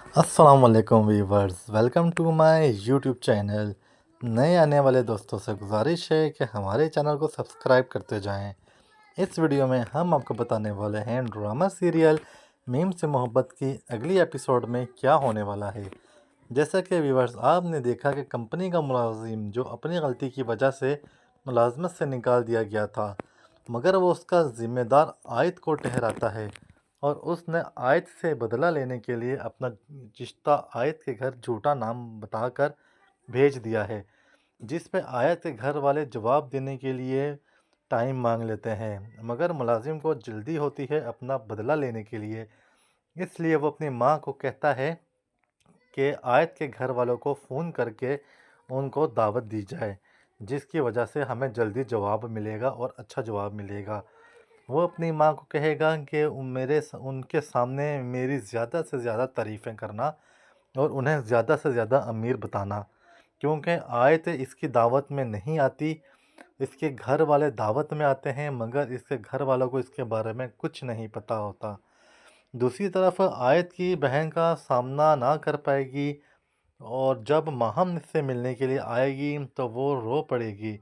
अस्सलाम वालेकुम viewers, welcome to my YouTube channel. नए आने वाले दोस्तों से गुजारिश है कि हमारे चैनल को सब्सक्राइब करते जाएं। इस वीडियो में हम आपको बताने वाले हैं ड्रामा सीरियल मीम से मोहब्बत की अगली एपिसोड में क्या होने वाला है। जैसा कि वीवर्स आपने देखा कि कंपनी का मुलाजिम जो अपनी गलती की वजह से मुलाजमत से निकाल दिया गया था, मगर वो उसका ज़िम्मेदार आयत को ठहराता है और उसने आयत से बदला लेने के लिए अपना रिश्ता आयत के घर झूठा नाम बताकर भेज दिया है, जिस पे आयत के घर वाले जवाब देने के लिए टाइम मांग लेते हैं। मगर मुलाजिम को जल्दी होती है अपना बदला लेने के लिए, इसलिए वो अपनी माँ को कहता है कि आयत के घर वालों को फ़ोन करके उनको दावत दी जाए, जिसकी वजह से हमें जल्दी जवाब मिलेगा और अच्छा जवाब मिलेगा। वो अपनी माँ को कहेगा कि उनके सामने मेरी ज़्यादा से ज़्यादा तारीफ़ें करना और उन्हें ज़्यादा से ज़्यादा अमीर बताना, क्योंकि आयत इसकी दावत में नहीं आती, इसके घर वाले दावत में आते हैं, मगर इसके घर वालों को इसके बारे में कुछ नहीं पता होता। दूसरी तरफ आयत की बहन का सामना ना कर पाएगी और जब माहम इससे मिलने के लिए आएगी तो वो रो पड़ेगी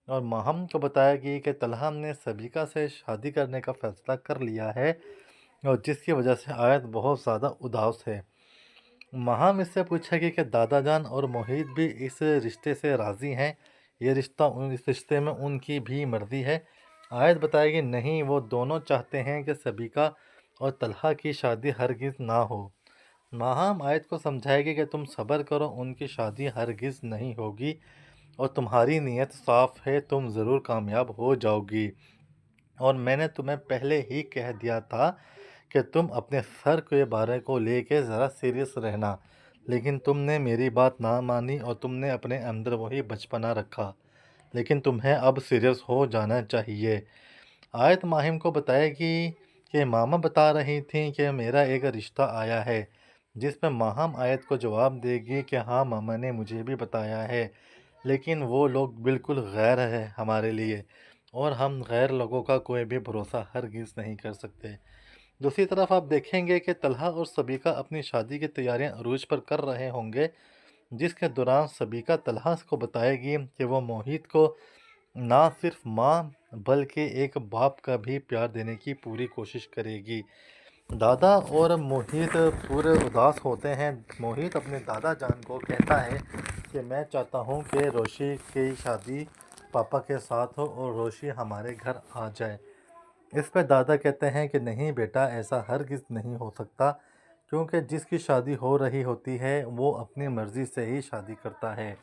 और माहम को बताएगी कि तलहा ने सबिका से शादी करने का फ़ैसला कर लिया है और जिसकी वजह से आयत बहुत ज़्यादा उदास है। माहम इससे पूछेगी कि दादा जान और मोहित भी इस रिश्ते से राज़ी हैं, इस रिश्ते में उनकी भी मर्ज़ी है। आयत बताएगी नहीं, वो दोनों चाहते हैं कि सबिका और तलहा की शादी हरगिज़ ना हो। माहम आयत को समझाएगी कि तुम सब्र करो, उनकी शादी हरगिज़ नहीं होगी और तुम्हारी नीयत साफ़ है, तुम ज़रूर कामयाब हो जाओगी। और मैंने तुम्हें पहले ही कह दिया था कि तुम अपने सर के बारे को लेके ज़रा सीरियस रहना, लेकिन तुमने मेरी बात ना मानी और तुमने अपने अंदर वही बचपना रखा, लेकिन तुम्हें अब सीरियस हो जाना चाहिए। आयत माहिम को बताएगी कि मामा बता रही थी कि मेरा एक रिश्ता आया है, जिसमें माहम आयत को जवाब देगी कि हाँ मामा ने मुझे भी बताया है, लेकिन वो लोग बिल्कुल गैर है हमारे लिए और हम गैर लोगों का कोई भी भरोसा हरगिज़ नहीं कर सकते। दूसरी तरफ आप देखेंगे कि तलहा और सबीका अपनी शादी की तैयारियां अरूज पर कर रहे होंगे, जिसके दौरान सबीका तलहा को बताएगी कि वो मोहित को ना सिर्फ माँ बल्कि एक बाप का भी प्यार देने की पूरी कोशिश करेगी। दादा और मोहित पूरे उदास होते हैं। मोहित अपने दादा जान को कहता है कि मैं चाहता हूँ कि रोशी की शादी पापा के साथ हो और रोशी हमारे घर आ जाए। इस पर दादा कहते हैं कि नहीं बेटा, ऐसा हरगिज़ नहीं हो सकता, क्योंकि जिसकी शादी हो रही होती है वो अपनी मर्ज़ी से ही शादी करता है।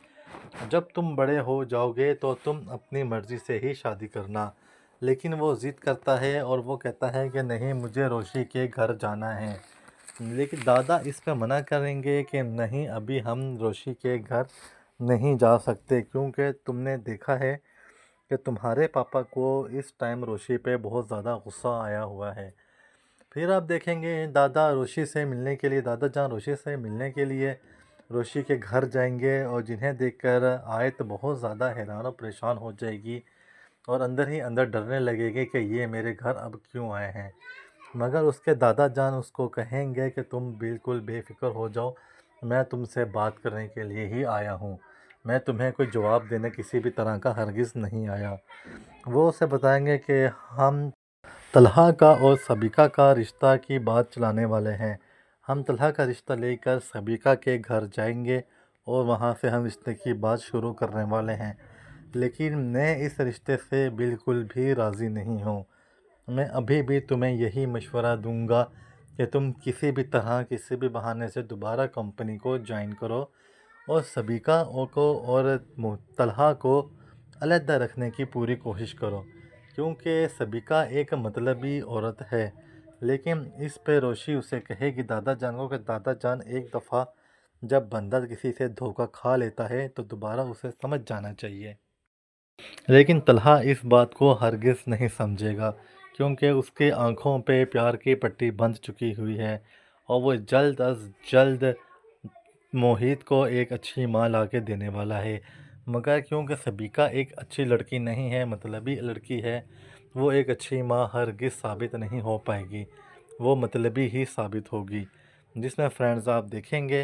जब तुम बड़े हो जाओगे तो तुम अपनी मर्ज़ी से ही शादी करना। लेकिन वो ज़िद करता है और वो कहता है कि नहीं, मुझे रोशी के घर जाना है। लेकिन दादा इस पे मना करेंगे कि नहीं, अभी हम रोशी के घर नहीं जा सकते, क्योंकि तुमने देखा है कि तुम्हारे पापा को इस टाइम रोशी पे बहुत ज़्यादा गुस्सा आया हुआ है। फिर आप देखेंगे दादा जान रोशी से मिलने के लिए रोशी के घर जाएंगे और जिन्हें देखकर आयत बहुत ज़्यादा हैरान और परेशान हो जाएगी और अंदर ही अंदर डरने लगेगी कि ये मेरे घर अब क्यों आए हैं। मगर उसके दादा जान उसको कहेंगे कि तुम बिल्कुल बेफिक्र हो जाओ, मैं तुमसे बात करने के लिए ही आया हूँ, मैं तुम्हें कोई जवाब देने किसी भी तरह का हरगिज़ नहीं आया। वो उसे बताएंगे कि हम तलहा का और सबीका का रिश्ता की बात चलाने वाले हैं। हम तलहा का रिश्ता लेकर सबीका के घर जाएंगे और वहाँ से हम रिश्ते की बात शुरू करने वाले हैं। लेकिन मैं इस रिश्ते से बिल्कुल भी राज़ी नहीं हूँ। मैं अभी भी तुम्हें यही मशवरा दूंगा कि तुम किसी भी तरह किसी भी बहाने से दोबारा कंपनी को ज्वाइन करो और सबीका को और तलहा को अलहदा रखने की पूरी कोशिश करो, क्योंकि सबीका एक मतलबी औरत है। लेकिन इस पे रोशी उसे कहेगी दादा जान को कि दादा जान, एक दफ़ा जब बंदा किसी से धोखा खा लेता है तो दोबारा उसे समझ जाना चाहिए। लेकिन तलहा इस बात को हरगिज़ नहीं समझेगा, क्योंकि उसकी आंखों पे प्यार की पट्टी बंध चुकी हुई है और वो जल्द अज जल्द मोहित को एक अच्छी माँ ला के देने वाला है। मगर क्योंकि सबीका एक अच्छी लड़की नहीं है, मतलबी लड़की है, वो एक अच्छी माँ हरगिज़ साबित नहीं हो पाएगी, वो मतलबी ही साबित होगी। जिसमें फ्रेंड्स आप देखेंगे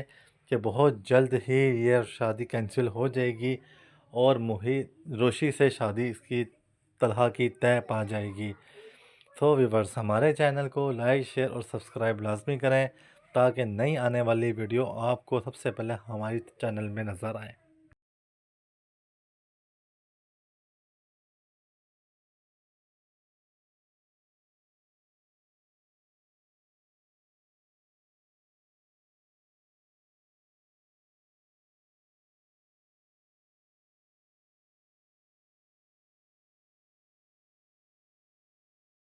कि बहुत जल्द ही ये शादी कैंसिल हो जाएगी और रोशी से शादी इसकी तलहा की तय पा जाएगी। तो व्यूवर्स, हमारे चैनल को लाइक शेयर और सब्सक्राइब लाजमी करें ताकि नई आने वाली वीडियो आपको सबसे पहले हमारी चैनल में नज़र आए।